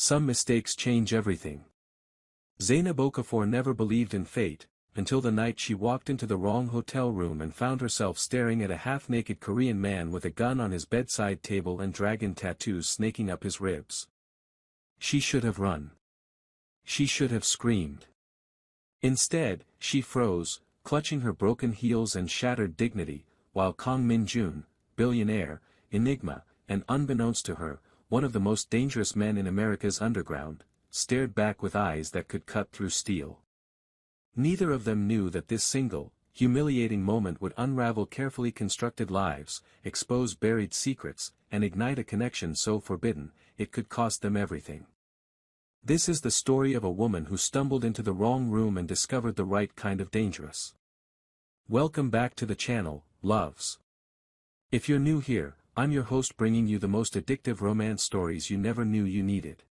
Some mistakes change everything. Zainab Okafor never believed in fate, until the night she walked into the wrong hotel room and found herself staring at a half-naked Korean man with a gun on his bedside table and dragon tattoos snaking up his ribs. She should have run. She should have screamed. Instead, she froze, clutching her broken heels and shattered dignity, while Kang Min-jun, billionaire, enigma, and unbeknownst to her, one of the most dangerous men in America's underground, stared back with eyes that could cut through steel. Neither of them knew that this single, humiliating moment would unravel carefully constructed lives, expose buried secrets, and ignite a connection so forbidden, it could cost them everything. This is the story of a woman who stumbled into the wrong room and discovered the right kind of dangerous. Welcome back to the channel, loves. If you're new here, I'm your host bringing you the most addictive romance stories you never knew you needed.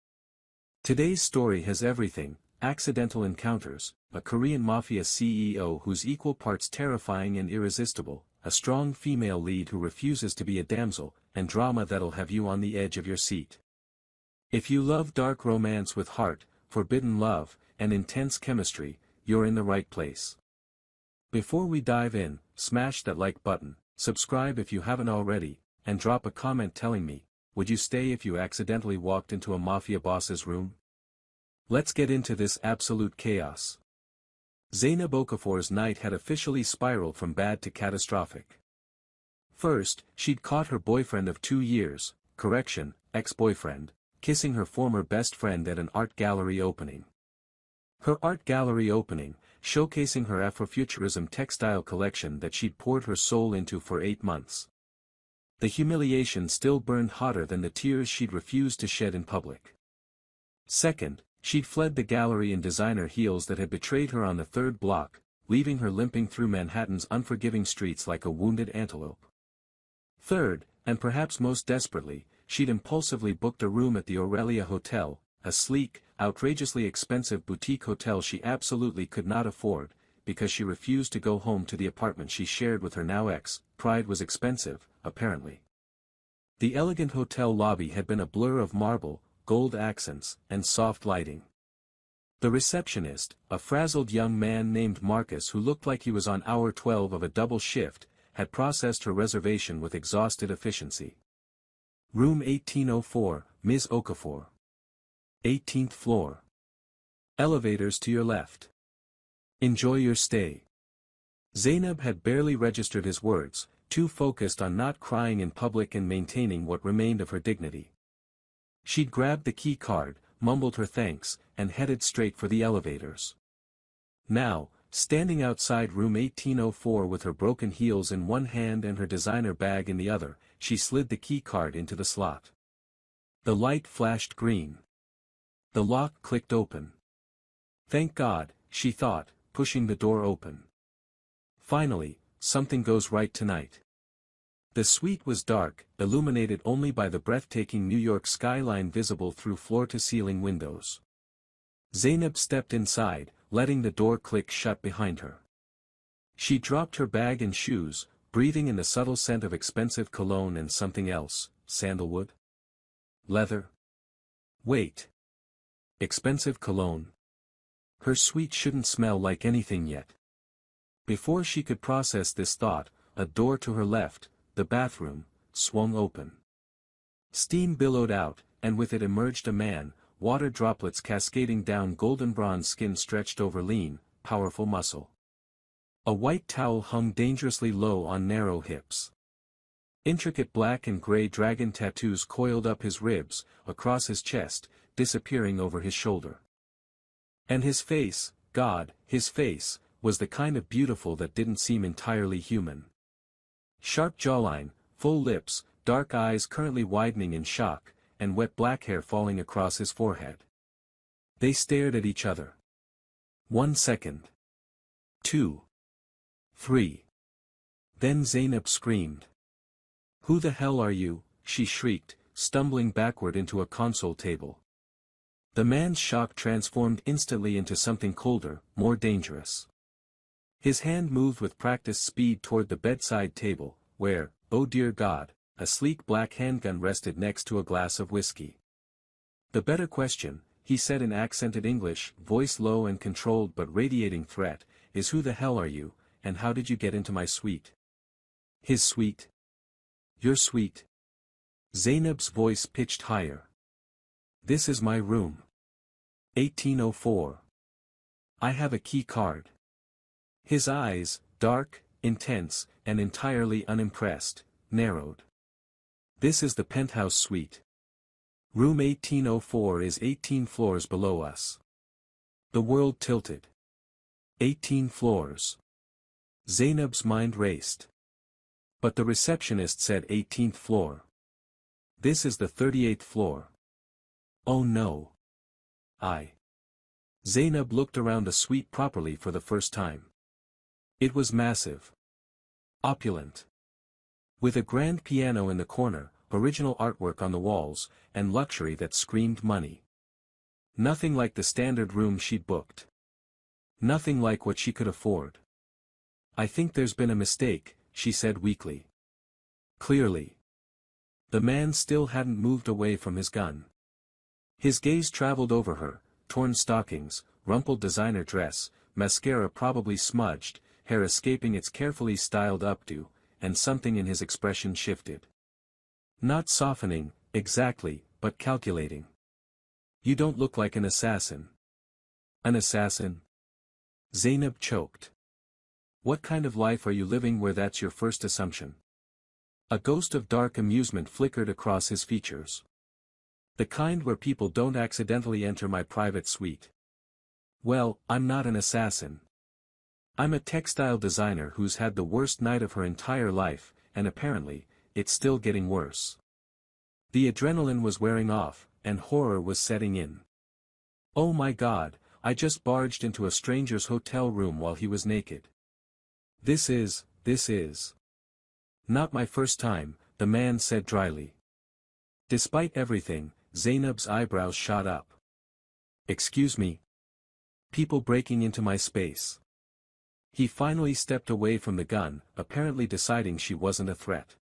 Today's story has everything: accidental encounters, a Korean Mafia CEO who's equal parts terrifying and irresistible, a strong female lead who refuses to be a damsel, and drama that'll have you on the edge of your seat. If you love dark romance with heart, forbidden love, and intense chemistry, you're in the right place. Before we dive in, smash that like button, subscribe if you haven't already, and drop a comment telling me, would you stay if you accidentally walked into a mafia boss's room? Let's get into this absolute chaos. Zainab Okafor's night had officially spiraled from bad to catastrophic. First, she'd caught her boyfriend of 2 years, ex-boyfriend, kissing her former best friend at an art gallery opening. Her art gallery opening, showcasing her Afrofuturism textile collection that she'd poured her soul into for 8 months. The humiliation still burned hotter than the tears she'd refused to shed in public. Second, she'd fled the gallery in designer heels that had betrayed her on the 3rd block, leaving her limping through Manhattan's unforgiving streets like a wounded antelope. Third, and perhaps most desperately, she'd impulsively booked a room at the Aurelia Hotel, a sleek, outrageously expensive boutique hotel she absolutely could not afford, because she refused to go home to the apartment she shared with her now ex. Pride was expensive, apparently. The elegant hotel lobby had been a blur of marble, gold accents, and soft lighting. The receptionist, a frazzled young man named Marcus who looked like he was on hour 12 of a double shift, had processed her reservation with exhausted efficiency. Room 1804, Ms. Okafor. 18th floor. Elevators to your left. Enjoy your stay. Zainab had barely registered his words, too focused on not crying in public and maintaining what remained of her dignity. She'd grabbed the key card, mumbled her thanks, and headed straight for the elevators. Now, standing outside room 1804 with her broken heels in one hand and her designer bag in the other, she slid the key card into the slot. The light flashed green. The lock clicked open. Thank God, she thought, pushing the door open. Finally, something goes right tonight. The suite was dark, illuminated only by the breathtaking New York skyline visible through floor-to-ceiling windows. Zainab stepped inside, letting the door click shut behind her. She dropped her bag and shoes, breathing in the subtle scent of expensive cologne and something else, sandalwood? Leather? Wait. Expensive cologne? Her suite shouldn't smell like anything yet. Before she could process this thought, a door to her left, the bathroom, swung open. Steam billowed out, and with it emerged a man, water droplets cascading down golden bronze skin stretched over lean, powerful muscle. A white towel hung dangerously low on narrow hips. Intricate black and gray dragon tattoos coiled up his ribs, across his chest, disappearing over his shoulder. And his face, God, his face, was the kind of beautiful that didn't seem entirely human. Sharp jawline, full lips, dark eyes currently widening in shock, and wet black hair falling across his forehead. They stared at each other. 1 second. 2. 3. Then Zainab screamed. "Who the hell are you?" she shrieked, stumbling backward into a console table. The man's shock transformed instantly into something colder, more dangerous. His hand moved with practiced speed toward the bedside table, where, oh dear God, a sleek black handgun rested next to a glass of whiskey. The better question, he said in accented English, voice low and controlled but radiating threat, is who the hell are you, and how did you get into my suite? His suite? Your suite? Zainab's voice pitched higher. This is my room. 1804. I have a key card. His eyes, dark, intense, and entirely unimpressed, narrowed. This is the penthouse suite. Room 1804 is 18 floors below us. The world tilted. 18 floors. Zainab's mind raced. But the receptionist said 18th floor. This is the 38th floor. Oh no. Zainab looked around the suite properly for the first time. It was massive. Opulent. With a grand piano in the corner, original artwork on the walls, and luxury that screamed money. Nothing like the standard room she'd booked. Nothing like what she could afford. I think there's been a mistake, she said weakly. Clearly. The man still hadn't moved away from his gun. His gaze traveled over her, torn stockings, rumpled designer dress, mascara probably smudged, hair escaping its carefully styled updo, and something in his expression shifted. Not softening, exactly, but calculating. You don't look like an assassin. An assassin? Zainab choked. What kind of life are you living where that's your first assumption? A ghost of dark amusement flickered across his features. The kind where people don't accidentally enter my private suite. Well, I'm not an assassin. I'm a textile designer who's had the worst night of her entire life, and apparently, it's still getting worse. The adrenaline was wearing off, and horror was setting in. Oh my God, I just barged into a stranger's hotel room while he was naked. This is. Not my first time, the man said dryly. Despite everything, Zainab's eyebrows shot up. Excuse me? People breaking into my space. He finally stepped away from the gun, apparently deciding she wasn't a threat.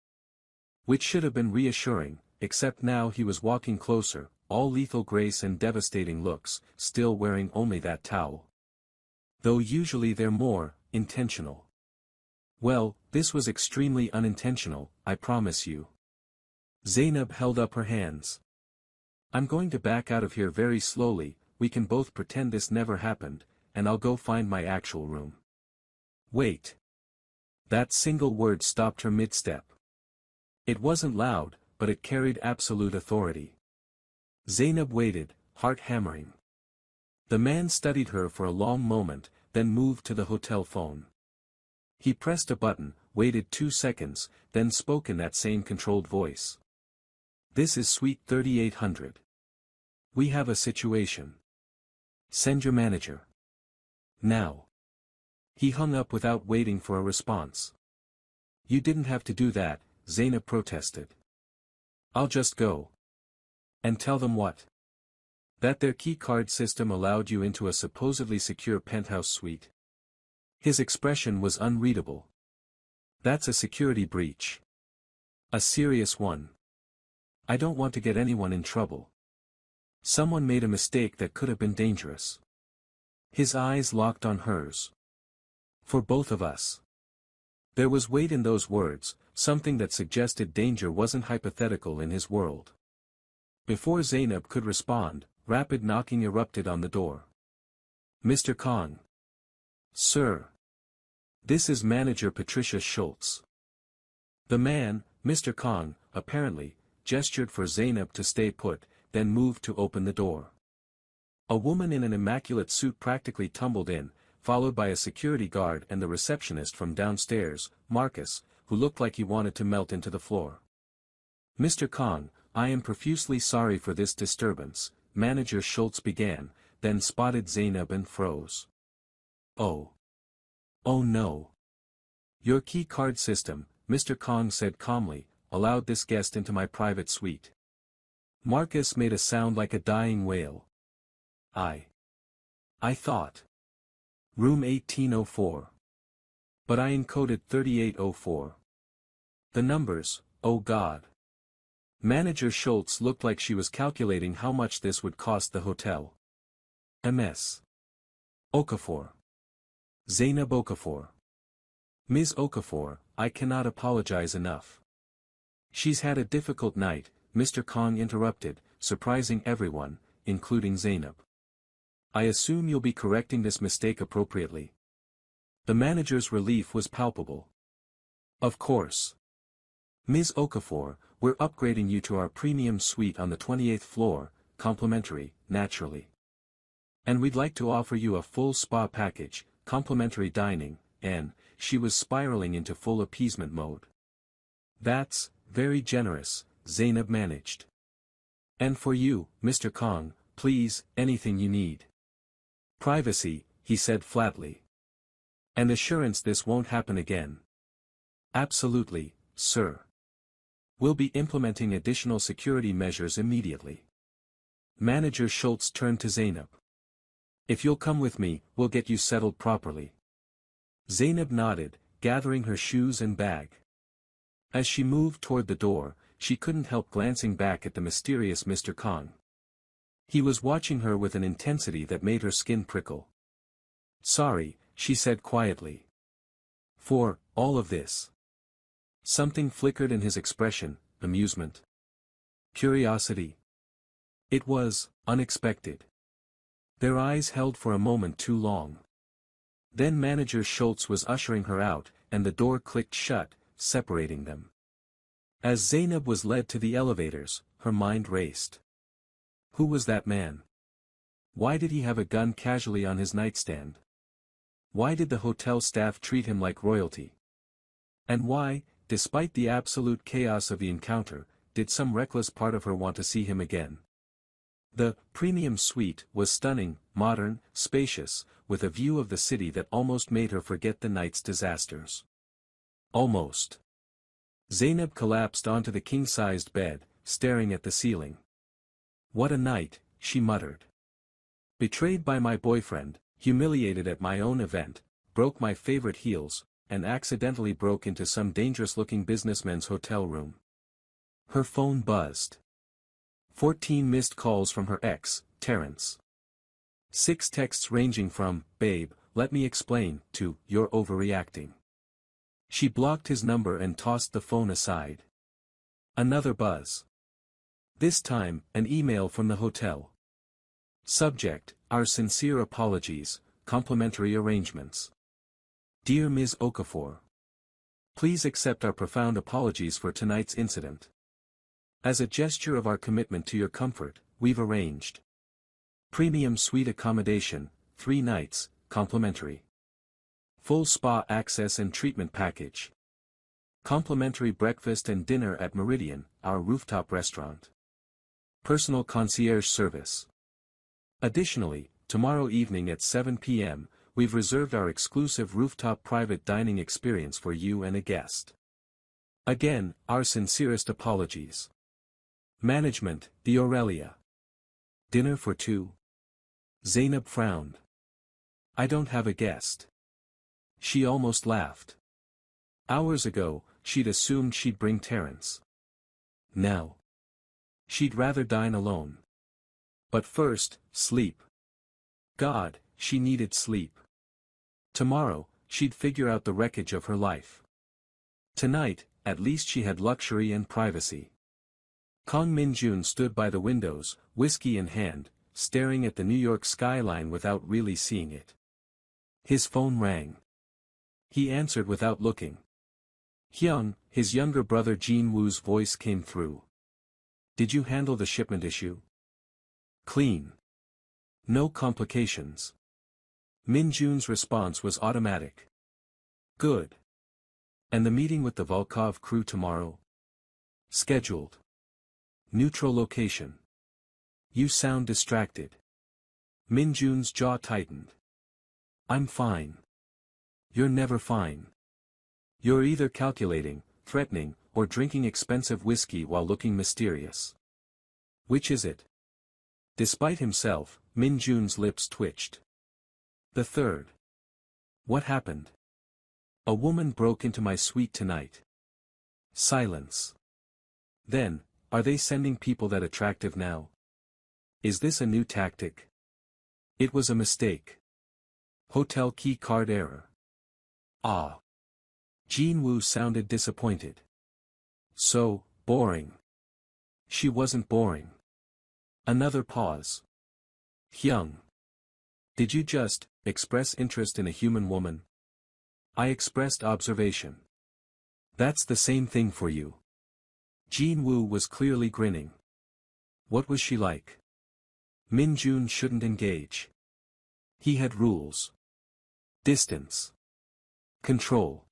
Which should have been reassuring, except now he was walking closer, all lethal grace and devastating looks, still wearing only that towel. Though usually they're more intentional. Well, this was extremely unintentional, I promise you. Zainab held up her hands. I'm going to back out of here very slowly, we can both pretend this never happened, and I'll go find my actual room. Wait. That single word stopped her mid-step. It wasn't loud, but it carried absolute authority. Zainab waited, heart hammering. The man studied her for a long moment, then moved to the hotel phone. He pressed a button, waited 2 seconds, then spoke in that same controlled voice. This is Suite 3800. We have a situation. Send your manager. Now. He hung up without waiting for a response. You didn't have to do that, Zainab protested. I'll just go. And tell them what? That their keycard system allowed you into a supposedly secure penthouse suite. His expression was unreadable. That's a security breach. A serious one. I don't want to get anyone in trouble. Someone made a mistake that could have been dangerous. His eyes locked on hers. For both of us. There was weight in those words, something that suggested danger wasn't hypothetical in his world. Before Zainab could respond, rapid knocking erupted on the door. Mr. Kong. Sir. This is manager Patricia Schultz. The man, Mr. Kong, apparently, gestured for Zainab to stay put, then moved to open the door. A woman in an immaculate suit practically tumbled in, followed by a security guard and the receptionist from downstairs, Marcus, who looked like he wanted to melt into the floor. Mr. Kong, I am profusely sorry for this disturbance, Manager Schultz began, then spotted Zainab and froze. Oh. Oh no. Your key card system, Mr. Kong said calmly, allowed this guest into my private suite. Marcus made a sound like a dying whale. I thought. Room 1804. But I encoded 3804. The numbers, oh God. Manager Schultz looked like she was calculating how much this would cost the hotel. Ms. Okafor. Zainab Okafor. Ms. Okafor, I cannot apologize enough. She's had a difficult night, Mr. Kong interrupted, surprising everyone, including Zainab. I assume you'll be correcting this mistake appropriately. The manager's relief was palpable. Of course. Ms. Okafor, we're upgrading you to our premium suite on the 28th floor, complimentary, naturally. And we'd like to offer you a full spa package, complimentary dining, and, she was spiraling into full appeasement mode. That's very generous, Zainab managed. And for you, Mr. Kong, please, anything you need. Privacy, he said flatly. And assurance this won't happen again. Absolutely, sir. We'll be implementing additional security measures immediately. Manager Schultz turned to Zainab. If you'll come with me, we'll get you settled properly. Zainab nodded, gathering her shoes and bag. As she moved toward the door, she couldn't help glancing back at the mysterious Mr. Kong. He was watching her with an intensity that made her skin prickle. Sorry, she said quietly. For all of this. Something flickered in his expression, amusement. Curiosity. It was unexpected. Their eyes held for a moment too long. Then Manager Schultz was ushering her out, and the door clicked shut, separating them. As Zainab was led to the elevators, her mind raced. Who was that man? Why did he have a gun casually on his nightstand? Why did the hotel staff treat him like royalty? And why, despite the absolute chaos of the encounter, did some reckless part of her want to see him again? The premium suite was stunning, modern, spacious, with a view of the city that almost made her forget the night's disasters. Almost. Zainab collapsed onto the king-sized bed, staring at the ceiling. What a night, she muttered. Betrayed by my boyfriend, humiliated at my own event, broke my favorite heels, and accidentally broke into some dangerous-looking businessman's hotel room. Her phone buzzed. 14 missed calls from her ex, Terrence. 6 texts ranging from, babe, let me explain, to, you're overreacting. She blocked his number and tossed the phone aside. Another buzz. This time, an email from the hotel. Subject, our sincere apologies, complimentary arrangements. Dear Ms. Okafor. Please accept our profound apologies for tonight's incident. As a gesture of our commitment to your comfort, we've arranged premium suite accommodation, 3 nights, complimentary. Full spa access and treatment package. Complimentary breakfast and dinner at Meridian, our rooftop restaurant. Personal concierge service. Additionally, tomorrow evening at 7 p.m., we've reserved our exclusive rooftop private dining experience for you and a guest. Again, our sincerest apologies. Management, the Aurelia. Dinner for 2. Zainab frowned. I don't have a guest. She almost laughed. Hours ago, she'd assumed she'd bring Terrence. Now, she'd rather dine alone. But first, sleep. God, she needed sleep. Tomorrow, she'd figure out the wreckage of her life. Tonight, at least she had luxury and privacy. Kong Min-jun stood by the windows, whiskey in hand, staring at the New York skyline without really seeing it. His phone rang. He answered without looking. Hyung, his younger brother Jin-woo's voice came through. Did you handle the shipment issue? Clean. No complications. Min-jun's response was automatic. Good. And the meeting with the Volkov crew tomorrow? Scheduled. Neutral location. You sound distracted. Min-jun's jaw tightened. I'm fine. You're never fine. You're either calculating, threatening, or drinking expensive whiskey while looking mysterious. Which is it? Despite himself, Min-jun's lips twitched. The third. What happened? A woman broke into my suite tonight. Silence. Then, Are they sending people that attractive now? Is this a new tactic? It was a mistake. Hotel key card error. Ah. Jean Wu sounded disappointed. So, boring. She wasn't boring. Another pause. Hyung. Did you just express interest in a human woman? I expressed observation. That's the same thing for you. Jean Wu was clearly grinning. What was she like? Min Jun shouldn't engage. He had rules. Distance. Control.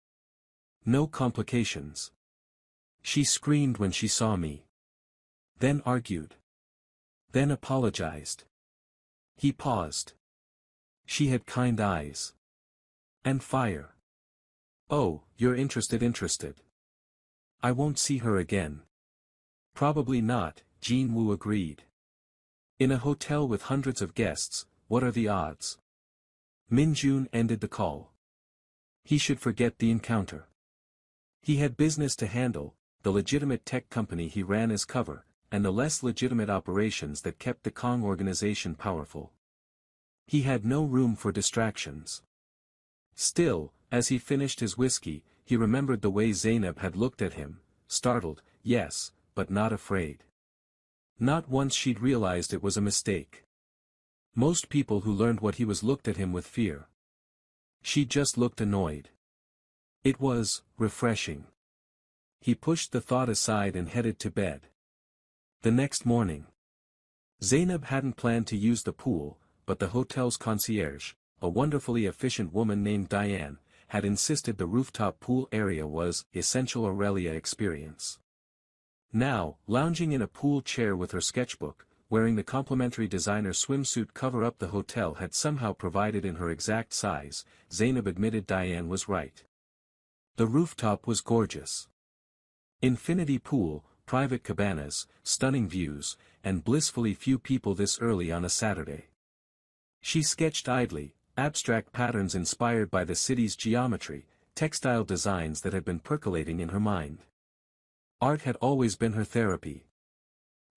No complications. She screamed when she saw me. Then argued. Then apologized. He paused. She had kind eyes. And fire. Oh, you're interested. I won't see her again. Probably not, Jean Wu agreed. In a hotel with hundreds of guests, what are the odds? Min Jun ended the call. He should forget the encounter. He had business to handle, the legitimate tech company he ran as cover, and the less legitimate operations that kept the Kong organization powerful. He had no room for distractions. Still, as he finished his whiskey, he remembered the way Zainab had looked at him, startled, yes, but not afraid. Not once she'd realized it was a mistake. Most people who learned what he was looked at him with fear. She just looked annoyed. It was refreshing. He pushed the thought aside and headed to bed. The next morning. Zainab hadn't planned to use the pool, but the hotel's concierge, a wonderfully efficient woman named Diane, had insisted the rooftop pool area was essential Aurelia experience. Now, lounging in a pool chair with her sketchbook, wearing the complimentary designer swimsuit cover-up the hotel had somehow provided in her exact size, Zainab admitted Diane was right. The rooftop was gorgeous. Infinity pool, private cabanas, stunning views, and blissfully few people this early on a Saturday. She sketched idly, abstract patterns inspired by the city's geometry, textile designs that had been percolating in her mind. Art had always been her therapy.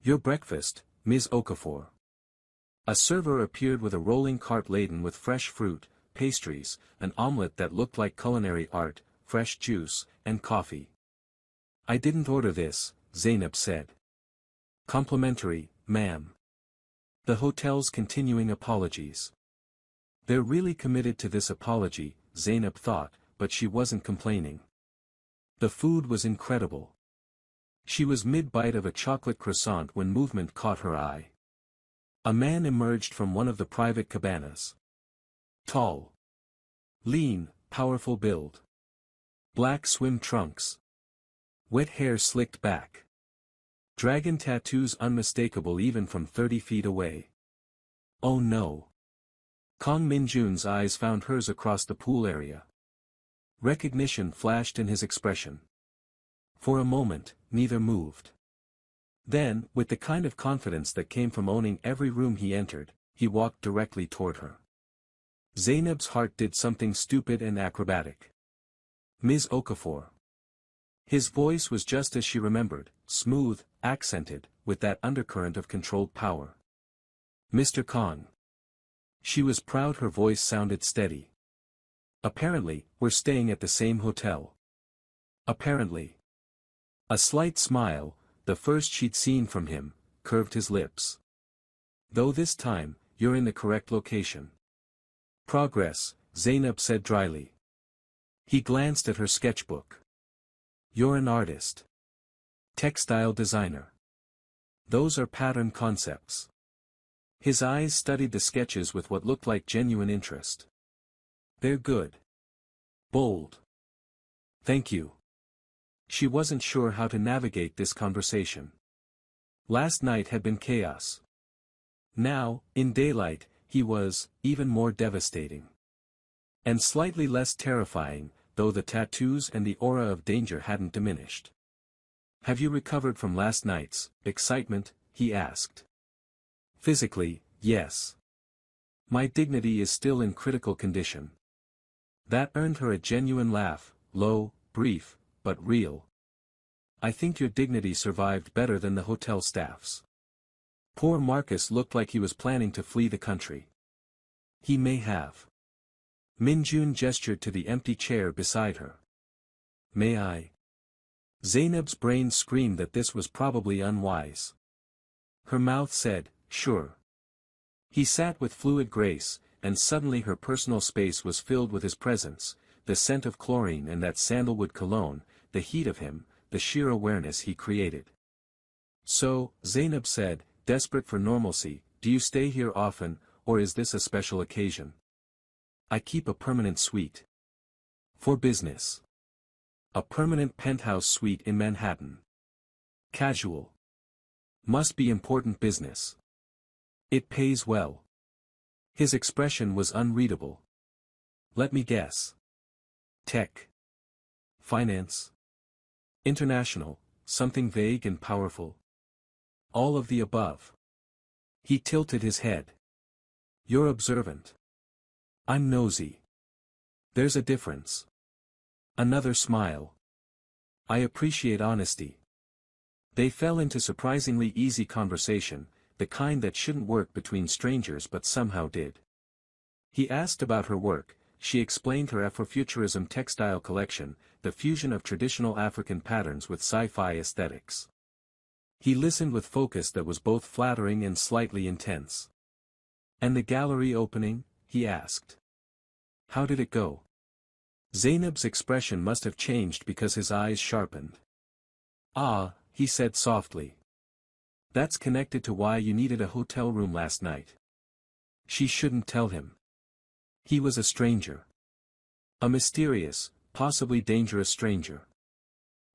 Your breakfast, Ms. Okafor. A server appeared with a rolling cart laden with fresh fruit, pastries, an omelette that looked like culinary art, fresh juice, and coffee. I didn't order this, Zainab said. Complimentary, ma'am. The hotel's continuing apologies. They're really committed to this apology, Zainab thought, but she wasn't complaining. The food was incredible. She was mid-bite of a chocolate croissant when movement caught her eye. A man emerged from one of the private cabanas. Tall. Lean, powerful build. Black swim trunks. Wet hair slicked back. Dragon tattoos unmistakable even from 30 feet away. Oh no. Kong Min-jun's eyes found hers across the pool area. Recognition flashed in his expression. For a moment, neither moved. Then, with the kind of confidence that came from owning every room he entered, he walked directly toward her. Zainab's heart did something stupid and acrobatic. Ms. Okafor. His voice was just as she remembered, smooth, accented, with that undercurrent of controlled power. Mr. Kong. She was proud her voice sounded steady. Apparently, we're staying at the same hotel. Apparently. A slight smile, the first she'd seen from him, curved his lips. Though this time, you're in the correct location. Progress, Zainab said dryly. He glanced at her sketchbook. You're an artist. Textile designer. Those are pattern concepts. His eyes studied the sketches with what looked like genuine interest. They're good. Bold. Thank you. She wasn't sure how to navigate this conversation. Last night had been chaos. Now, in daylight, he was, even more devastating. And slightly less terrifying, though the tattoos and the aura of danger hadn't diminished. Have you recovered from last night's excitement? He asked. Physically, yes. My dignity is still in critical condition. That earned her a genuine laugh, low, brief, but real. I think your dignity survived better than the hotel staff's. Poor Marcus looked like he was planning to flee the country. He may have. Minjun gestured to the empty chair beside her. May I? Zainab's brain screamed that this was probably unwise. Her mouth said, sure. He sat with fluid grace, and suddenly her personal space was filled with his presence, the scent of chlorine and that sandalwood cologne, the heat of him, the sheer awareness he created. So, Zainab said, desperate for normalcy, do you stay here often, or is this a special occasion? I keep a permanent suite. For business. A permanent penthouse suite in Manhattan. Casual. Must be important business. It pays well. His expression was unreadable. Let me guess. Tech. Finance. International, something vague and powerful. All of the above. He tilted his head. You're observant. I'm nosy. There's a difference. Another smile. I appreciate honesty. They fell into surprisingly easy conversation, the kind that shouldn't work between strangers but somehow did. He asked about her work, she explained her Afrofuturism textile collection, the fusion of traditional African patterns with sci-fi aesthetics. He listened with focus that was both flattering and slightly intense. And the gallery opening? He asked. How did it go? Zainab's expression must have changed because his eyes sharpened. Ah, he said softly. That's connected to why you needed a hotel room last night. She shouldn't tell him. He was a stranger. A mysterious, possibly dangerous stranger.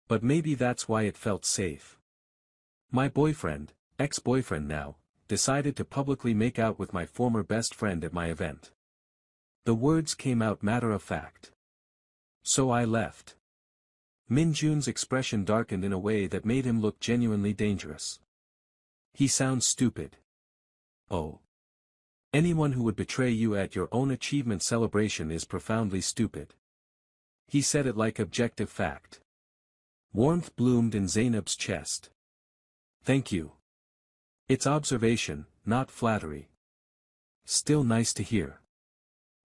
But maybe that's why it felt safe. My boyfriend, ex-boyfriend now, decided to publicly make out with my former best friend at my event. The words came out matter-of-fact. So I left. Minjun's expression darkened in a way that made him look genuinely dangerous. He sounds stupid. Oh. Anyone who would betray you at your own achievement celebration is profoundly stupid. He said it like objective fact. Warmth bloomed in Zainab's chest. Thank you. It's observation, not flattery. Still nice to hear.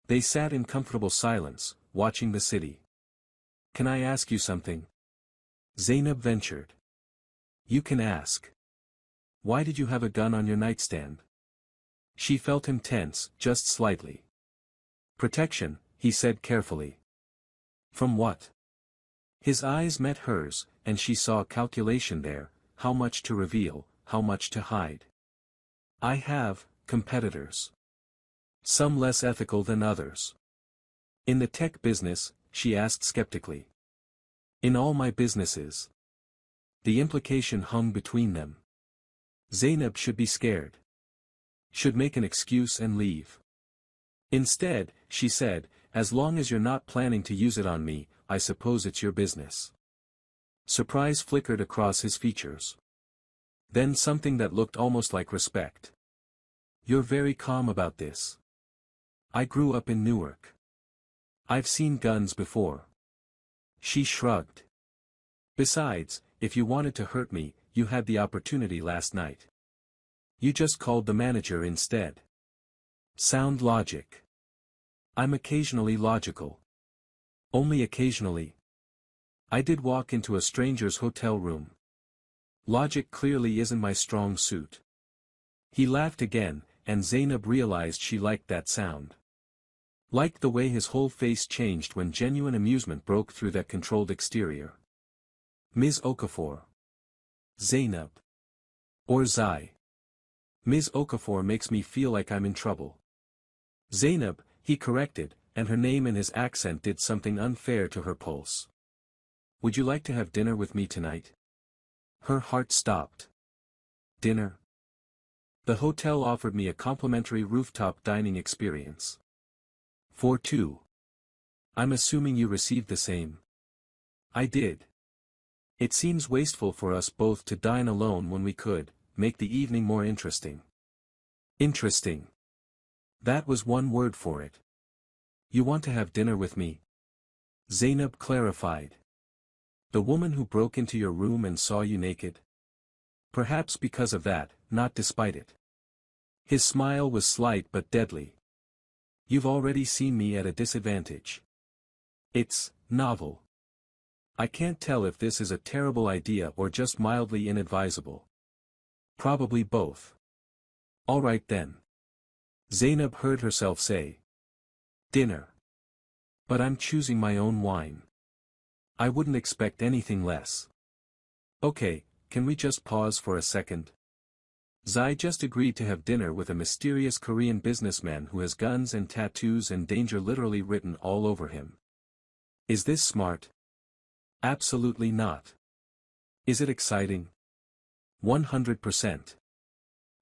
They sat in comfortable silence, watching the city. Can I ask you something? Zainab ventured. You can ask. Why did you have a gun on your nightstand? She felt him tense, just slightly. Protection, he said carefully. From what? His eyes met hers, and she saw calculation there, how much to reveal, how much to hide. I have competitors. Some less ethical than others. In the tech business, she asked skeptically. In all my businesses. The implication hung between them. Zainab should be scared. Should make an excuse and leave. Instead, she said, as long as you're not planning to use it on me, I suppose it's your business. Surprise flickered across his features. Then something that looked almost like respect. You're very calm about this. I grew up in Newark. I've seen guns before. She shrugged. Besides, if you wanted to hurt me, you had the opportunity last night. You just called the manager instead. Sound logic. I'm occasionally logical. Only occasionally. I did walk into a stranger's hotel room. Logic clearly isn't my strong suit. He laughed again, and Zainab realized she liked that sound. Liked the way his whole face changed when genuine amusement broke through that controlled exterior. Ms. Okafor. Zainab. Or Zai. Ms. Okafor makes me feel like I'm in trouble. Zainab, he corrected, and her name and his accent did something unfair to her pulse. Would you like to have dinner with me tonight? Her heart stopped. Dinner? The hotel offered me a complimentary rooftop dining experience. For two. I'm assuming you received the same. I did. It seems wasteful for us both to dine alone when we could make the evening more interesting. Interesting. That was one word for it. You want to have dinner with me? Zainab clarified. The woman who broke into your room and saw you naked? Perhaps because of that, not despite it. His smile was slight but deadly. You've already seen me at a disadvantage. It's novel. I can't tell if this is a terrible idea or just mildly inadvisable. Probably both. All right then. Zainab heard herself say. Dinner. But I'm choosing my own wine. I wouldn't expect anything less. Okay, can we just pause for a second? Zai just agreed to have dinner with a mysterious Korean businessman who has guns and tattoos and danger literally written all over him. Is this smart? Absolutely not. Is it exciting? 100%.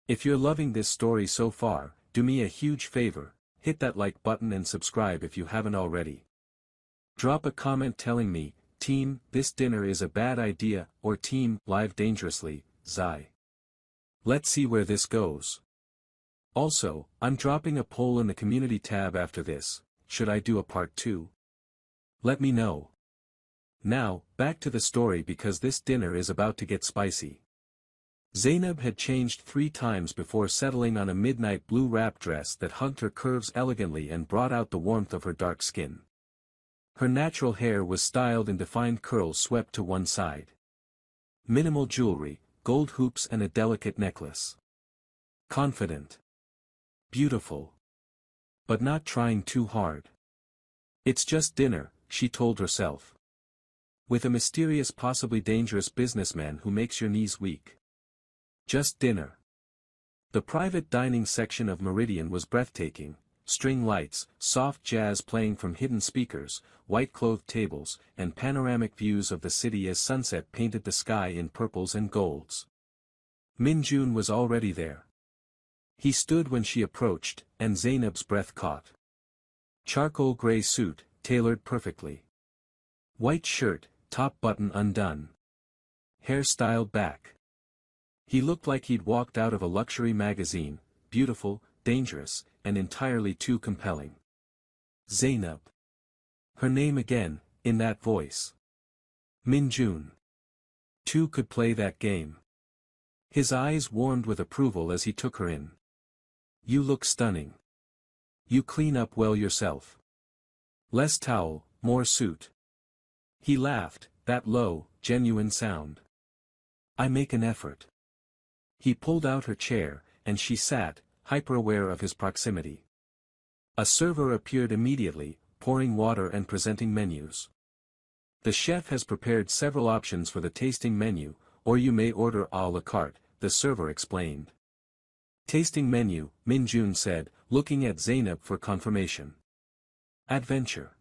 If you're loving this story so far, do me a huge favor, hit that like button and subscribe if you haven't already. Drop a comment telling me, Team, this dinner is a bad idea, or Team, live dangerously, Zai. Let's see where this goes. Also, I'm dropping a poll in the community tab after this. Should I do a part 2? Let me know. Now, back to the story because this dinner is about to get spicy. Zainab had changed 3 times before settling on a midnight blue wrap dress that hugged her curves elegantly and brought out the warmth of her dark skin. Her natural hair was styled in defined curls swept to one side. Minimal jewelry, gold hoops and a delicate necklace. Confident. Beautiful. But not trying too hard. It's just dinner, she told herself. With a mysterious possibly dangerous businessman who makes your knees weak. Just dinner. The private dining section of Meridian was breathtaking. String lights, soft jazz playing from hidden speakers, white-clothed tables, and panoramic views of the city as sunset painted the sky in purples and golds. Min-jun was already there. He stood when she approached, and Zainab's breath caught. Charcoal gray suit, tailored perfectly. White shirt, top button undone. Hair styled back. He looked like he'd walked out of a luxury magazine, beautiful, dangerous, and entirely too compelling. Zainab. Her name again, in that voice. Min-jun. Two could play that game. His eyes warmed with approval as he took her in. You look stunning. You clean up well yourself. Less towel, more suit. He laughed, that low, genuine sound. I make an effort. He pulled out her chair, and she sat, hyper-aware of his proximity. A server appeared immediately, pouring water and presenting menus. The chef has prepared several options for the tasting menu, or you may order à la carte, the server explained. Tasting menu, Min-jun said, looking at Zainab for confirmation. Adventure.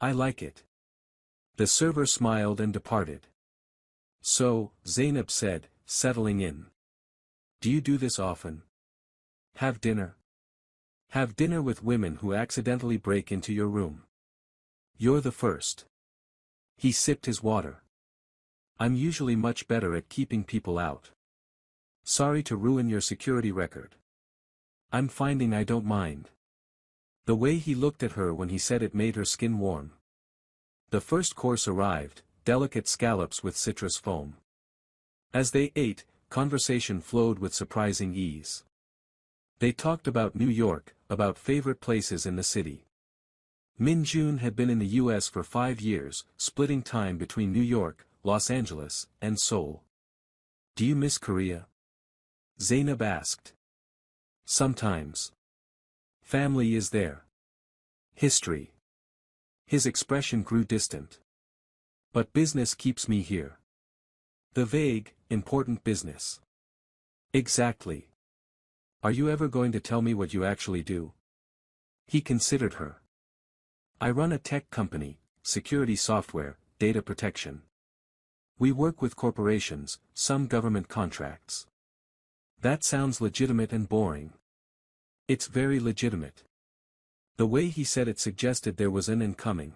I like it. The server smiled and departed. So, Zainab said, settling in. Do you do this often? Have dinner. Have dinner with women who accidentally break into your room. You're the first. He sipped his water. I'm usually much better at keeping people out. Sorry to ruin your security record. I'm finding I don't mind. The way he looked at her when he said it made her skin warm. The first course arrived, delicate scallops with citrus foam. As they ate, conversation flowed with surprising ease. They talked about New York, about favorite places in the city. Min-jun had been in the US for 5 years, splitting time between New York, Los Angeles, and Seoul. Do you miss Korea? Zainab asked. Sometimes. Family is there. History. His expression grew distant. But business keeps me here. The vague, important business. Exactly. Are you ever going to tell me what you actually do? He considered her. I run a tech company, security software, data protection. We work with corporations, some government contracts. That sounds legitimate and boring. It's very legitimate. The way he said it suggested there was an incoming.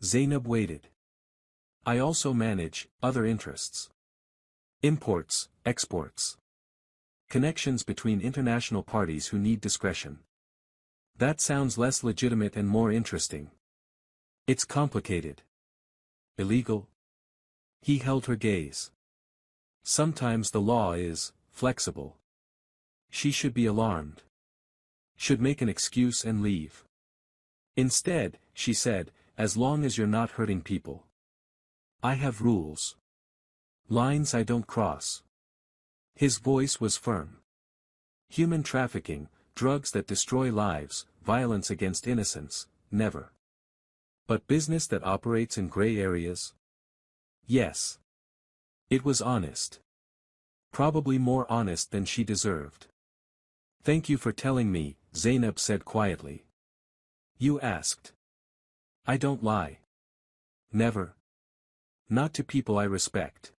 Zainab waited. I also manage other interests. Imports, exports. Connections between international parties who need discretion. That sounds less legitimate and more interesting. It's complicated. Illegal? He held her gaze. Sometimes the law is flexible. She should be alarmed. Should make an excuse and leave. Instead, she said, as long as you're not hurting people. I have rules. Lines I don't cross. His voice was firm. Human trafficking, drugs that destroy lives, violence against innocence, never. But business that operates in gray areas? Yes. It was honest. Probably more honest than she deserved. Thank you for telling me, Zainab said quietly. You asked. I don't lie. Never. Not to people I respect.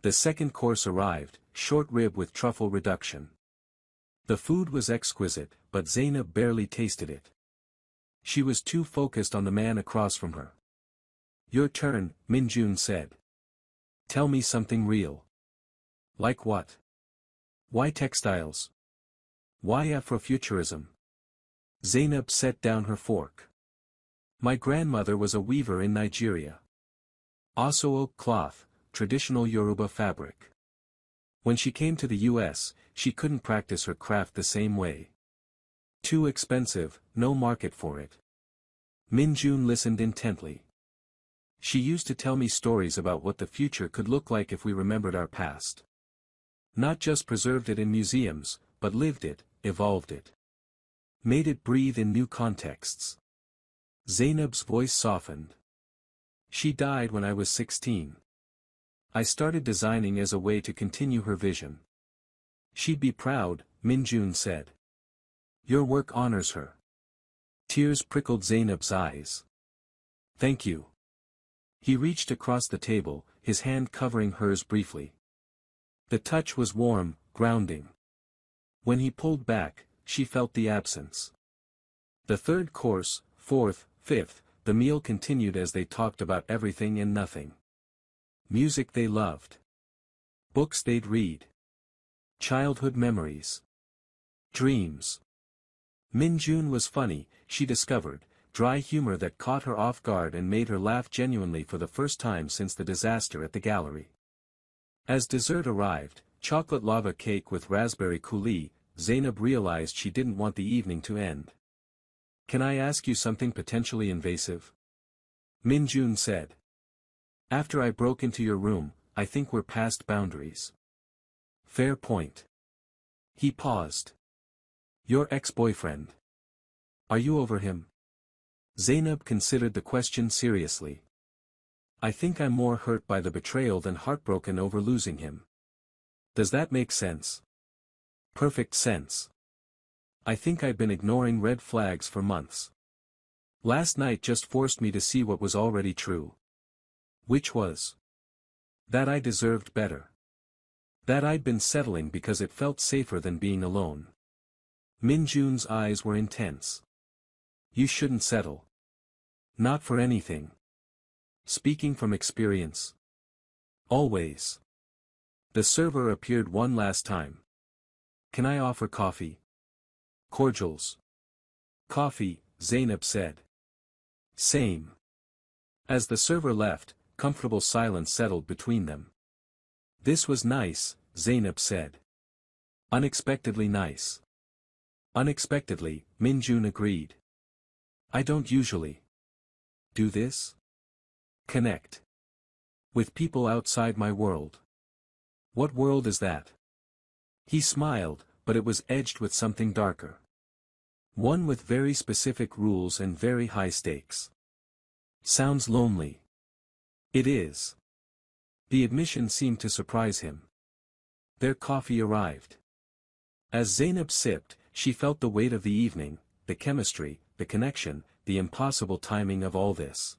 The second course arrived, short rib with truffle reduction. The food was exquisite, but Zainab barely tasted it. She was too focused on the man across from her. Your turn, Minjun said. Tell me something real. Like what? Why textiles? Why Afrofuturism? Zainab set down her fork. My grandmother was a weaver in Nigeria. Also oak cloth, traditional Yoruba fabric. When she came to the US, she couldn't practice her craft the same way. Too expensive, no market for it. Minjun listened intently. She used to tell me stories about what the future could look like if we remembered our past. Not just preserved it in museums, but lived it, evolved it. Made it breathe in new contexts. Zainab's voice softened. She died when I was 16. I started designing as a way to continue her vision. She'd be proud, Minjun said. Your work honors her. Tears prickled Zainab's eyes. Thank you. He reached across the table, his hand covering hers briefly. The touch was warm, grounding. When he pulled back, she felt the absence. The third course, fourth, fifth, the meal continued as they talked about everything and nothing. Music they loved. Books they'd read. Childhood memories. Dreams. Minjun was funny, she discovered, dry humor that caught her off guard and made her laugh genuinely for the first time since the disaster at the gallery. As dessert arrived, chocolate lava cake with raspberry coulis, Zainab realized she didn't want the evening to end. Can I ask you something potentially invasive? Minjun said. After I broke into your room, I think we're past boundaries. Fair point. He paused. Your ex-boyfriend. Are you over him? Zainab considered the question seriously. I think I'm more hurt by the betrayal than heartbroken over losing him. Does that make sense? Perfect sense. I think I've been ignoring red flags for months. Last night just forced me to see what was already true. Which was? That I deserved better. That I'd been settling because it felt safer than being alone. Minjun's eyes were intense. You shouldn't settle. Not for anything. Speaking from experience. Always. The server appeared one last time. Can I offer coffee? Cordials. Coffee, Zainab said. Same. As the server left, comfortable silence settled between them. This was nice, Zainab said. Unexpectedly nice. Unexpectedly, Minjun agreed. I don't usually do this. Connect with people outside my world. What world is that? He smiled, but it was edged with something darker. One with very specific rules and very high stakes. Sounds lonely. It is. The admission seemed to surprise him. Their coffee arrived. As Zainab sipped, she felt the weight of the evening, the chemistry, the connection, the impossible timing of all this.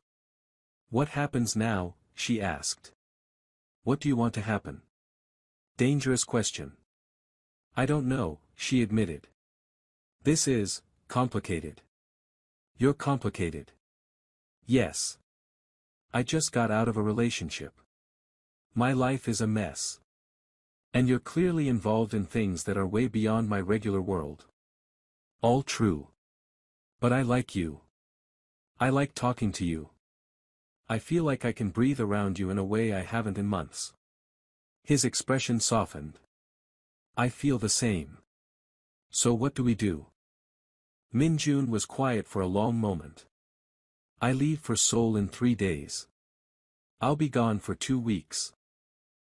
What happens now? She asked. What do you want to happen? Dangerous question. I don't know, she admitted. This is complicated. You're complicated. Yes. I just got out of a relationship. My life is a mess. And you're clearly involved in things that are way beyond my regular world. All true. But I like you. I like talking to you. I feel like I can breathe around you in a way I haven't in months. His expression softened. I feel the same. So what do we do? Min-jun was quiet for a long moment. I leave for Seoul in 3 days. I'll be gone for 2 weeks.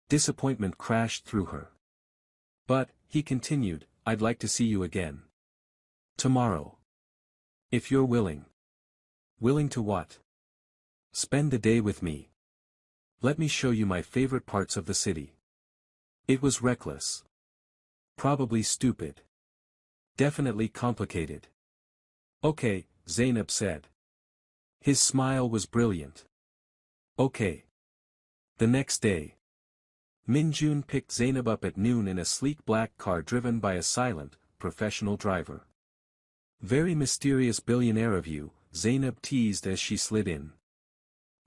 Disappointment crashed through her. But, he continued, I'd like to see you again. Tomorrow. If you're willing. Willing to what? Spend the day with me. Let me show you my favorite parts of the city. It was reckless. Probably stupid. Definitely complicated. Okay, Zainab said. His smile was brilliant. Okay. The next day. Min-jun picked Zainab up at noon in a sleek black car driven by a silent, professional driver. Very mysterious billionaire of you, Zainab teased as she slid in.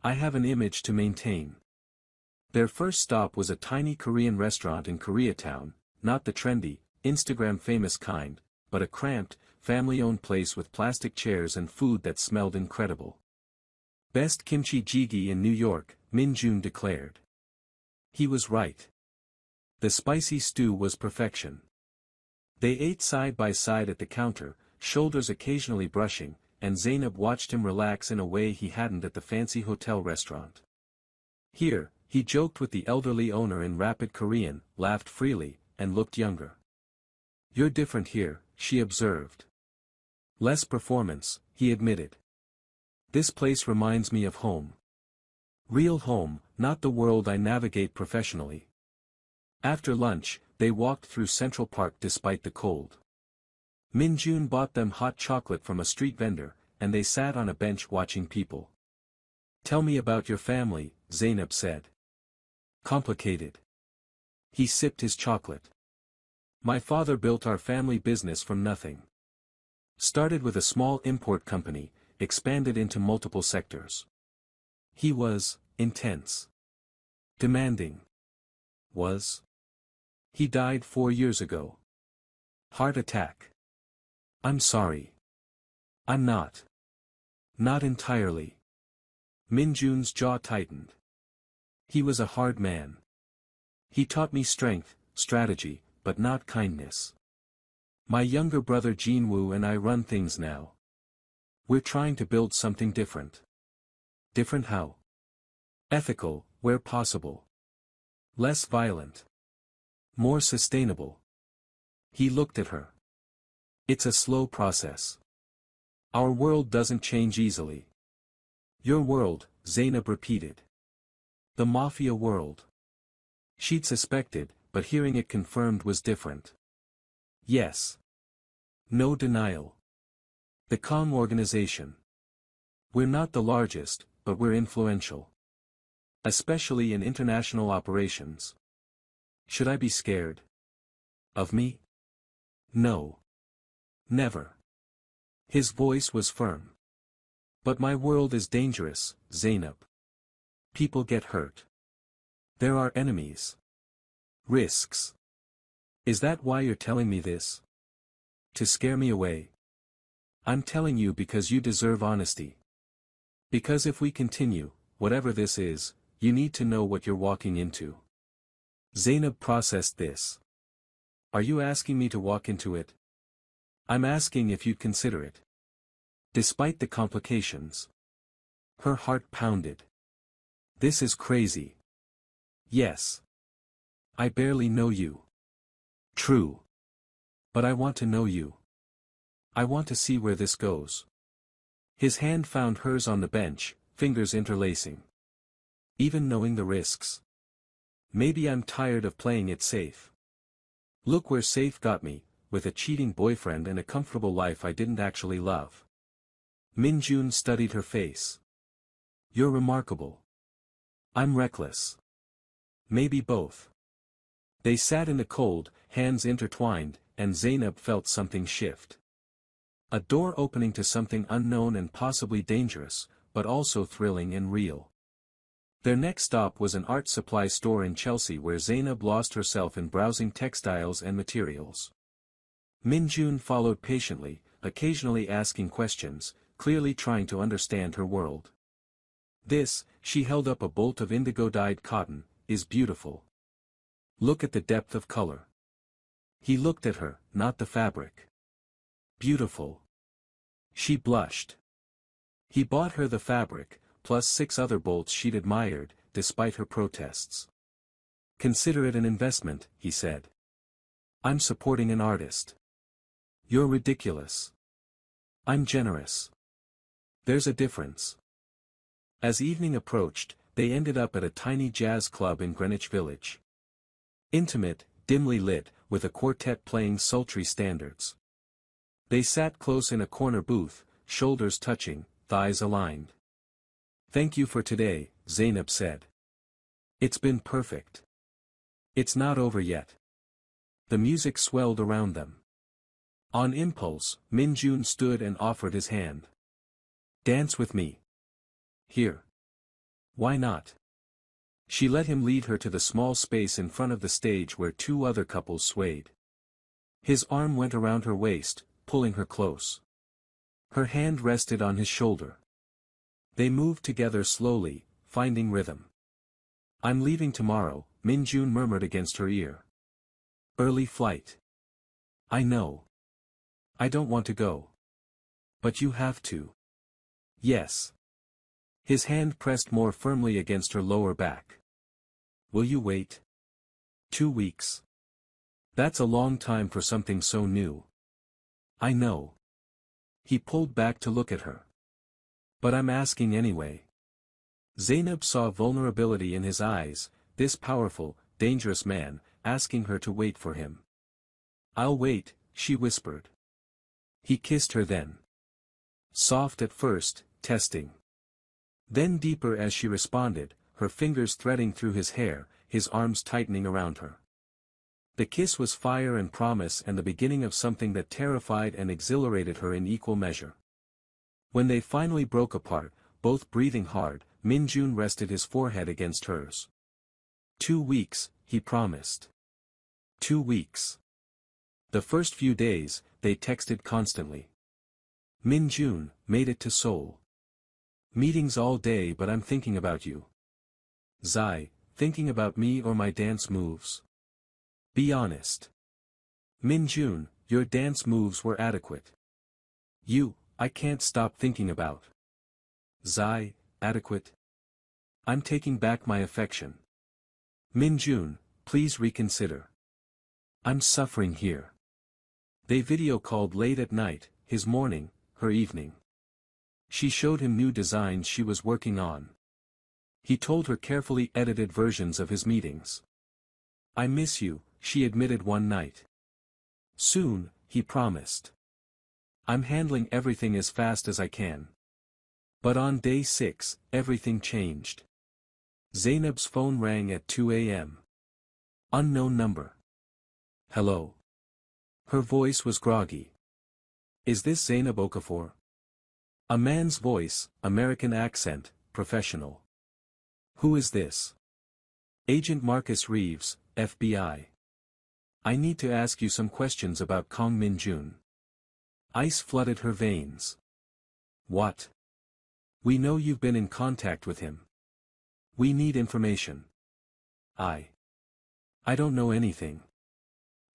I have an image to maintain. Their first stop was a tiny Korean restaurant in Koreatown, not the trendy, Instagram-famous kind, but a cramped, family-owned place with plastic chairs and food that smelled incredible. Best kimchi jjigae in New York, Min-jun declared. He was right. The spicy stew was perfection. They ate side by side at the counter, shoulders occasionally brushing, and Zainab watched him relax in a way he hadn't at the fancy hotel restaurant. Here, he joked with the elderly owner in rapid Korean, laughed freely, and looked younger. You're different here, she observed. Less performance, he admitted. This place reminds me of home. Real home, not the world I navigate professionally. After lunch, they walked through Central Park despite the cold. Min-jun bought them hot chocolate from a street vendor, and they sat on a bench watching people. Tell me about your family, Zainab said. Complicated. He sipped his chocolate. My father built our family business from nothing. Started with a small import company, expanded into multiple sectors. He was intense. Demanding. Was. He died 4 years ago. Heart attack. I'm sorry. I'm not. Not entirely. Min-jun's jaw tightened. He was a hard man. He taught me strength, strategy, but not kindness. My younger brother Jin-woo and I run things now. We're trying to build something different. Different how? Ethical, where possible. Less violent. More sustainable. He looked at her. It's a slow process. Our world doesn't change easily. Your world, Zainab repeated. The mafia world. She'd suspected, but hearing it confirmed was different. Yes. No denial. The calm organization. We're not the largest, but we're influential. Especially in international operations. Should I be scared? Of me? No. Never. His voice was firm. But my world is dangerous, Zainab. People get hurt. There are enemies. Risks. Is that why you're telling me this? To scare me away? I'm telling you because you deserve honesty. Because if we continue, whatever this is, you need to know what you're walking into. Zainab processed this. Are you asking me to walk into it? I'm asking if you'd consider it. Despite the complications. Her heart pounded. This is crazy. Yes. I barely know you. True. But I want to know you. I want to see where this goes. His hand found hers on the bench, fingers interlacing. Even knowing the risks. Maybe I'm tired of playing it safe. Look where safe got me, with a cheating boyfriend and a comfortable life I didn't actually love. Min-jun studied her face. You're remarkable. I'm reckless. Maybe both. They sat in the cold, hands intertwined, and Zainab felt something shift. A door opening to something unknown and possibly dangerous, but also thrilling and real. Their next stop was an art supply store in Chelsea where Zainab lost herself in browsing textiles and materials. Min-jun followed patiently, occasionally asking questions, clearly trying to understand her world. This, she held up a bolt of indigo-dyed cotton, is beautiful. Look at the depth of color. He looked at her, not the fabric. Beautiful. She blushed. He bought her the fabric, plus 6 other bolts she'd admired, despite her protests. Consider it an investment, he said. I'm supporting an artist. You're ridiculous. I'm generous. There's a difference. As evening approached, they ended up at a tiny jazz club in Greenwich Village. Intimate, dimly lit, with a quartet playing sultry standards. They sat close in a corner booth, shoulders touching, thighs aligned. Thank you for today, Zainab said. It's been perfect. It's not over yet. The music swelled around them. On impulse, Min-jun stood and offered his hand. Dance with me. Here. Why not? She let him lead her to the small space in front of the stage where 2 other couples swayed. His arm went around her waist, pulling her close. Her hand rested on his shoulder. They moved together slowly, finding rhythm. I'm leaving tomorrow, Min-jun murmured against her ear. Early flight. I know. I don't want to go. But you have to. Yes. His hand pressed more firmly against her lower back. Will you wait? 2 weeks. That's a long time for something so new. I know. He pulled back to look at her. But I'm asking anyway. Zainab saw vulnerability in his eyes, this powerful, dangerous man, asking her to wait for him. I'll wait, she whispered. He kissed her then. Soft at first, testing. Then deeper as she responded, her fingers threading through his hair, his arms tightening around her. The kiss was fire and promise and the beginning of something that terrified and exhilarated her in equal measure. When they finally broke apart, both breathing hard, Min-jun rested his forehead against hers. 2 weeks, he promised. 2 weeks. The first few days, they texted constantly. Min-jun, made it to Seoul. Meetings all day but I'm thinking about you. Zai, thinking about me or my dance moves? Be honest. Min-jun, your dance moves were adequate. You, I can't stop thinking about. Zai, adequate? I'm taking back my affection. Min-jun, please reconsider. I'm suffering here. They video called late at night, his morning, her evening. She showed him new designs she was working on. He told her carefully edited versions of his meetings. I miss you, she admitted one night. Soon, he promised. I'm handling everything as fast as I can. But on day 6, everything changed. Zainab's phone rang at 2 a.m. Unknown number. Hello. Her voice was groggy. Is this Zainab Okafor? A man's voice, American accent, professional. Who is this? Agent Marcus Reeves, FBI. I need to ask you some questions about Kong Min-jun. Ice flooded her veins. What? We know you've been in contact with him. We need information. I don't know anything.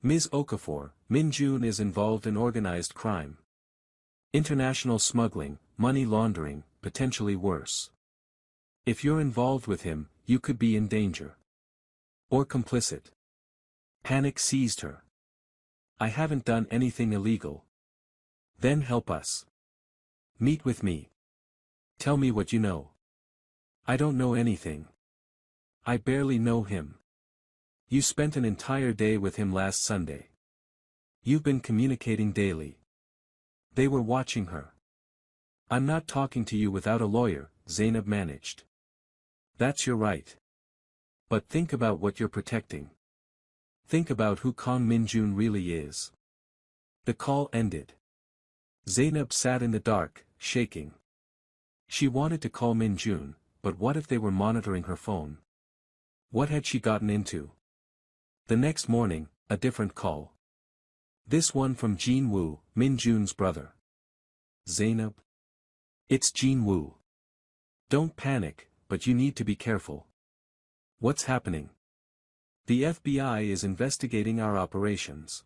Ms. Okafor, Min-jun is involved in organized crime. International smuggling, money laundering, potentially worse. If you're involved with him, you could be in danger. Or complicit. Panic seized her. I haven't done anything illegal. Then help us. Meet with me. Tell me what you know. I don't know anything. I barely know him. You spent an entire day with him last Sunday. You've been communicating daily. They were watching her. I'm not talking to you without a lawyer, Zainab managed. That's your right. But think about what you're protecting. Think about who Kong Min-jun really is. The call ended. Zainab sat in the dark, shaking. She wanted to call Min-jun, but what if they were monitoring her phone? What had she gotten into? The next morning, a different call. This one from Jin Woo, Min-jun's brother. Zainab? It's Jin Woo. Don't panic, but you need to be careful. What's happening? The FBI is investigating our operations.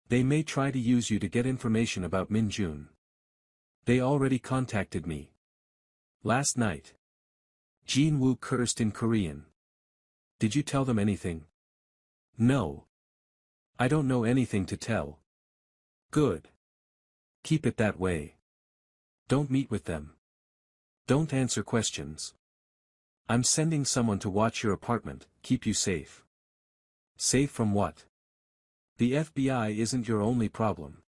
They may try to use you to get information about Min Jun. They already contacted me. Last night. Jin Woo cursed in Korean. Did you tell them anything? No. I don't know anything to tell. Good. Keep it that way. Don't meet with them. Don't answer questions. I'm sending someone to watch your apartment, keep you safe. Safe from what? The FBI isn't your only problem.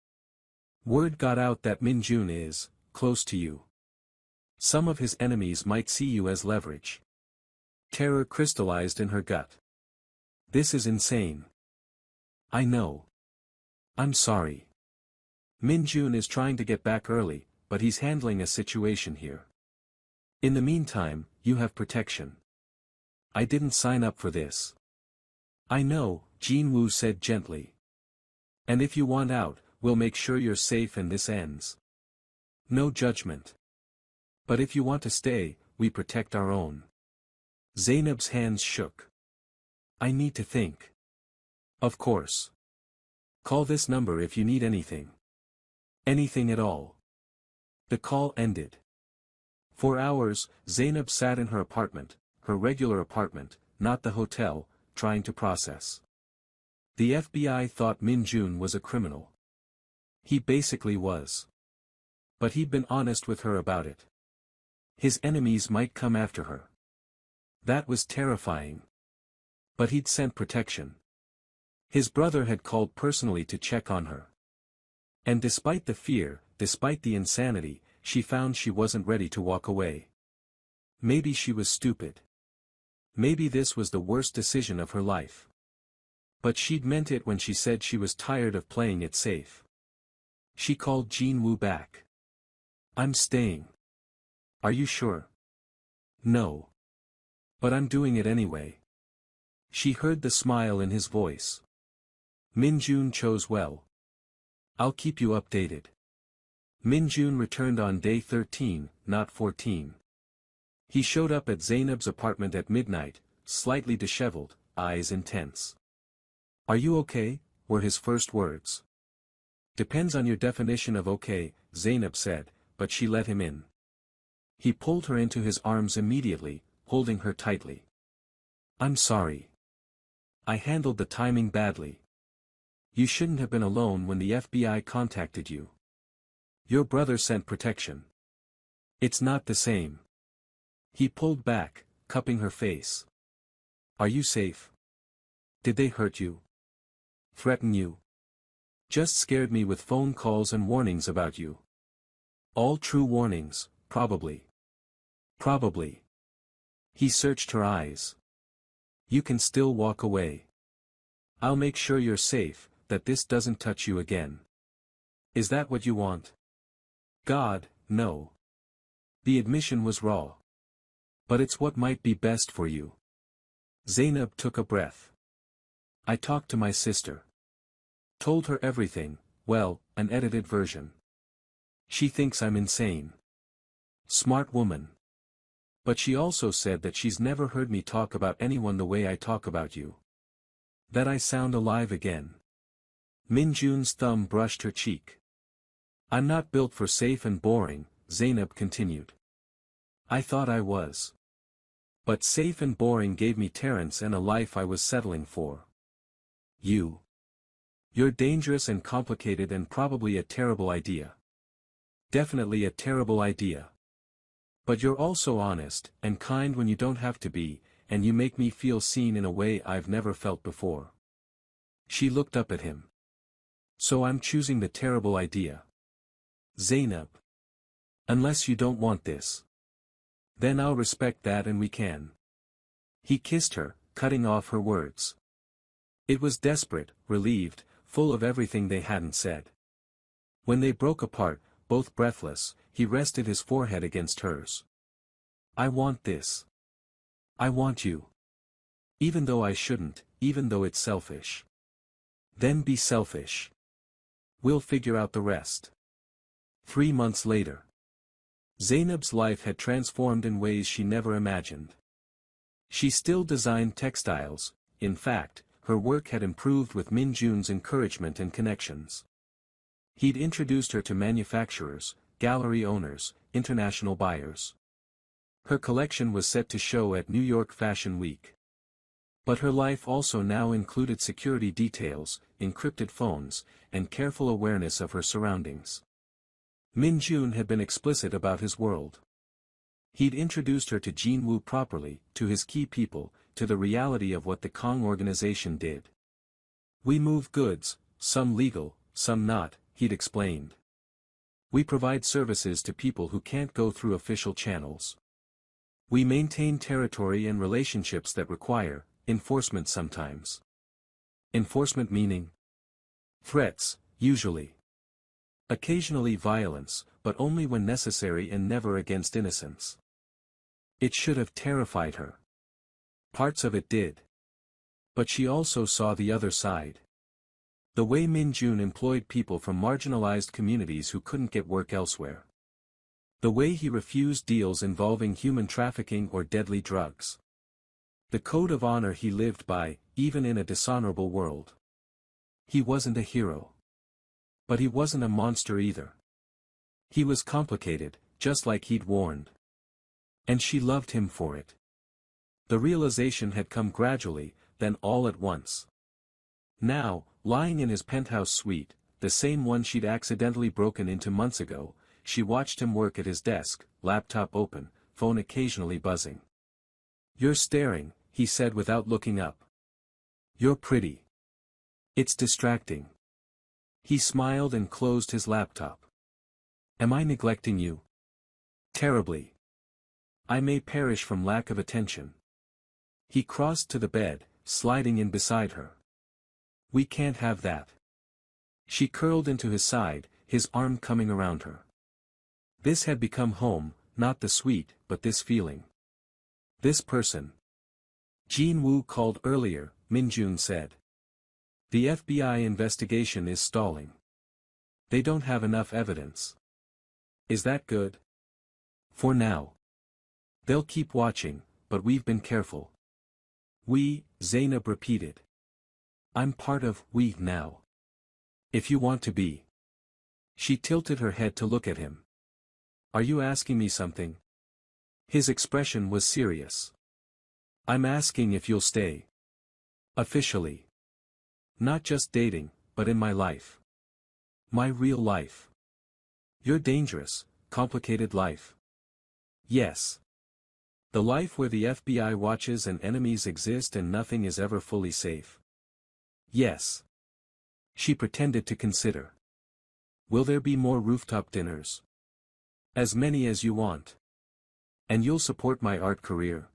Word got out that Min Jun is close to you. Some of his enemies might see you as leverage. Terror crystallized in her gut. This is insane. I know. I'm sorry. Min Jun is trying to get back early, but he's handling a situation here. In the meantime, you have protection. I didn't sign up for this. I know, Jin Woo said gently. And if you want out, we'll make sure you're safe and this ends. No judgment. But if you want to stay, we protect our own. Zainab's hands shook. I need to think. Of course. Call this number if you need anything. Anything at all. The call ended. For hours, Zainab sat in her apartment, her regular apartment, not the hotel, trying to process. The FBI thought Min Jun was a criminal. He basically was. But he'd been honest with her about it. His enemies might come after her. That was terrifying. But he'd sent protection. His brother had called personally to check on her. And despite the fear, despite the insanity, she found she wasn't ready to walk away. Maybe she was stupid. Maybe this was the worst decision of her life. But she'd meant it when she said she was tired of playing it safe. She called Jin Woo back. I'm staying. Are you sure? No. But I'm doing it anyway. She heard the smile in his voice. Min Jun chose well. I'll keep you updated. Min Jun returned on day 13, not 14. He showed up at Zainab's apartment at midnight, slightly disheveled, eyes intense. Are you okay? Were his first words. Depends on your definition of okay, Zainab said, but she let him in. He pulled her into his arms immediately, holding her tightly. I'm sorry. I handled the timing badly. You shouldn't have been alone when the FBI contacted you. Your brother sent protection. It's not the same. He pulled back, cupping her face. Are you safe? Did they hurt you? Threaten you? Just scared me with phone calls and warnings about you. All true warnings, probably. Probably. He searched her eyes. You can still walk away. I'll make sure you're safe, that this doesn't touch you again. Is that what you want? God, no. The admission was raw. But it's what might be best for you. Zainab took a breath. I talked to my sister. Told her everything, well, an edited version. She thinks I'm insane. Smart woman. But she also said that she's never heard me talk about anyone the way I talk about you. That I sound alive again. Min Jun's thumb brushed her cheek. I'm not built for safe and boring, Zainab continued. I thought I was. But safe and boring gave me Terrence and a life I was settling for. You're dangerous and complicated and probably a terrible idea. Definitely a terrible idea. But you're also honest and kind when you don't have to be, and you make me feel seen in a way I've never felt before. She looked up at him. So I'm choosing the terrible idea. Zainab. Unless you don't want this. Then I'll respect that and we can. He kissed her, cutting off her words. It was desperate, relieved, full of everything they hadn't said. When they broke apart, both breathless, he rested his forehead against hers. I want this. I want you. Even though I shouldn't, even though it's selfish. Then be selfish. We'll figure out the rest. 3 months later. Zainab's life had transformed in ways she never imagined. She still designed textiles. In fact, her work had improved with Min Jun's encouragement and connections. He'd introduced her to manufacturers, gallery owners, international buyers. Her collection was set to show at New York Fashion Week. But her life also now included security details, encrypted phones, and careful awareness of her surroundings. Min Jun had been explicit about his world. He'd introduced her to Jin Woo properly, to his key people, to the reality of what the Kong organization did. We move goods, some legal, some not, he'd explained. We provide services to people who can't go through official channels. We maintain territory and relationships that require enforcement sometimes. Enforcement meaning threats, usually. Occasionally violence, but only when necessary and never against innocence. It should have terrified her. Parts of it did. But she also saw the other side. The way Min Jun employed people from marginalized communities who couldn't get work elsewhere. The way he refused deals involving human trafficking or deadly drugs. The code of honor he lived by, even in a dishonorable world. He wasn't a hero. But he wasn't a monster either. He was complicated, just like he'd warned. And she loved him for it. The realization had come gradually, then all at once. Now, lying in his penthouse suite, the same one she'd accidentally broken into months ago, she watched him work at his desk, laptop open, phone occasionally buzzing. "You're staring," he said without looking up. "You're pretty. It's distracting." He smiled and closed his laptop. "Am I neglecting you?" "Terribly. I may perish from lack of attention." He crossed to the bed, sliding in beside her. "We can't have that." She curled into his side, his arm coming around her. This had become home, not the suite, but this feeling. This person. Jin Woo called earlier, Min Jun said. "The FBI investigation is stalling. They don't have enough evidence." "Is that good?" "For now. They'll keep watching, but we've been careful." "We," Zainab repeated. "I'm part of we now. If you want to be." She tilted her head to look at him. "Are you asking me something?" His expression was serious. "I'm asking if you'll stay. Officially. Not just dating, but in my life. My real life. Your dangerous, complicated life." "Yes. The life where the FBI watches and enemies exist and nothing is ever fully safe." "Yes." She pretended to consider. "Will there be more rooftop dinners?" "As many as you want." "And you'll support my art career?"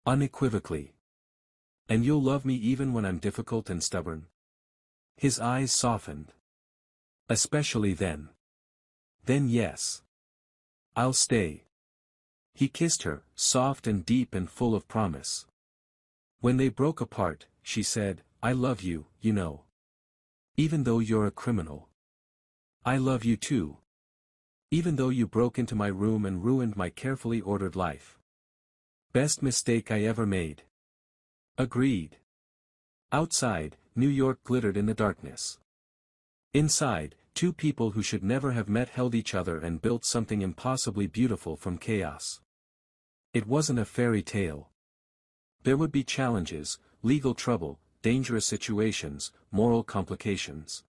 "Unequivocally." "And you'll love me even when I'm difficult and stubborn?" His eyes softened. "Especially then." "Then yes. I'll stay." He kissed her, soft and deep and full of promise. When they broke apart, she said, "I love you, you know. Even though you're a criminal. I love you too. Even though you broke into my room and ruined my carefully ordered life. Best mistake I ever made." Agreed. Outside, New York glittered in the darkness. Inside, two people who should never have met held each other and built something impossibly beautiful from chaos. It wasn't a fairy tale. There would be challenges, legal trouble, dangerous situations, moral complications.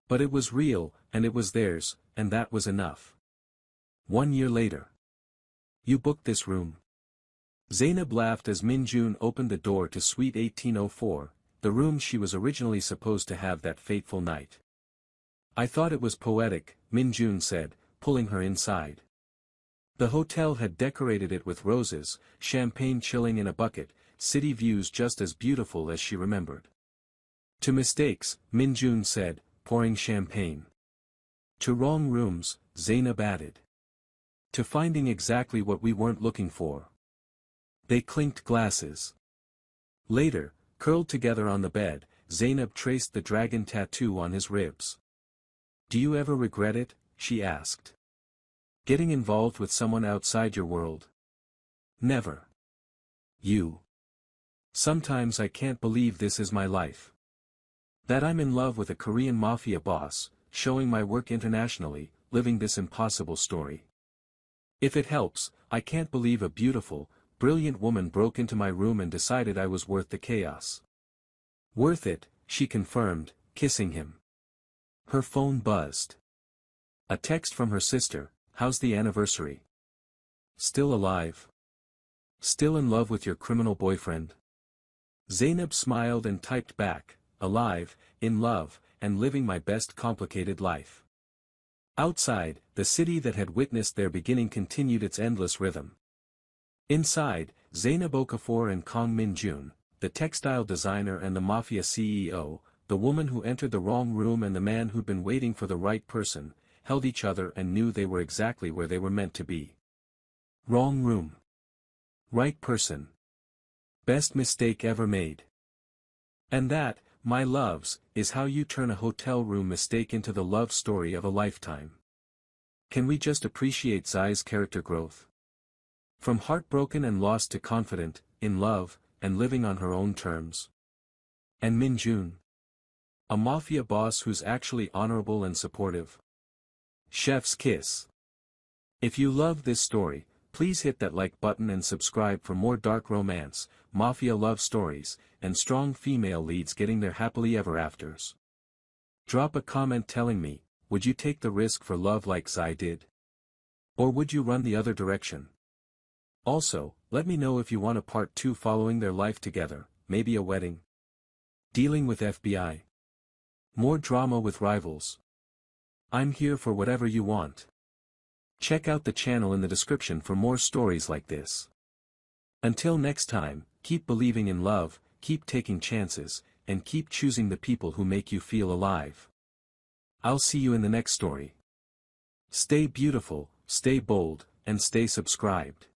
But it was real, and it was theirs, and that was enough. 1 year later. "You booked this room?" Zainab laughed as Min Jun opened the door to Suite 1804, the room she was originally supposed to have that fateful night. "I thought it was poetic," Min Jun said, pulling her inside. The hotel had decorated it with roses, champagne chilling in a bucket, city views just as beautiful as she remembered. "To mistakes," Min Jun said, pouring champagne. "To wrong rooms," Zainab added. "To finding exactly what we weren't looking for." They clinked glasses. Later, curled together on the bed, Zainab traced the dragon tattoo on his ribs. "Do you ever regret it?" she asked. Getting involved with someone outside your world. Never. You. Sometimes I can't believe this is my life. That I'm in love with a Korean Mafia boss, showing my work internationally, living this impossible story. If it helps, I can't believe a beautiful, brilliant woman broke into my room and decided I was worth the chaos. Worth it, she confirmed, kissing him. Her phone buzzed. A text from her sister, "How's the anniversary? Still alive? Still in love with your criminal boyfriend?" Zainab smiled and typed back, "Alive, in love, and living my best complicated life." Outside, the city that had witnessed their beginning continued its endless rhythm. Inside, Zainab Okafor and Kang Min-jun, the textile designer and the Mafia CEO, the woman who entered the wrong room and the man who'd been waiting for the right person, held each other and knew they were exactly where they were meant to be. Wrong room. Right person. Best mistake ever made. And that, my loves, is how you turn a hotel room mistake into the love story of a lifetime. Can we just appreciate Zai's character growth? From heartbroken and lost to confident, in love, and living on her own terms. And Min-jun. A mafia boss who's actually honorable and supportive. Chef's kiss. If you love this story, please hit that like button and subscribe for more dark romance, mafia love stories, and strong female leads getting their happily ever afters. Drop a comment telling me, would you take the risk for love like Zai did? Or would you run the other direction? Also, let me know if you want a part 2 following their life together, maybe a wedding. Dealing with FBI. More drama with rivals. I'm here for whatever you want. Check out the channel in the description for more stories like this. Until next time, keep believing in love, keep taking chances, and keep choosing the people who make you feel alive. I'll see you in the next story. Stay beautiful, stay bold, and stay subscribed.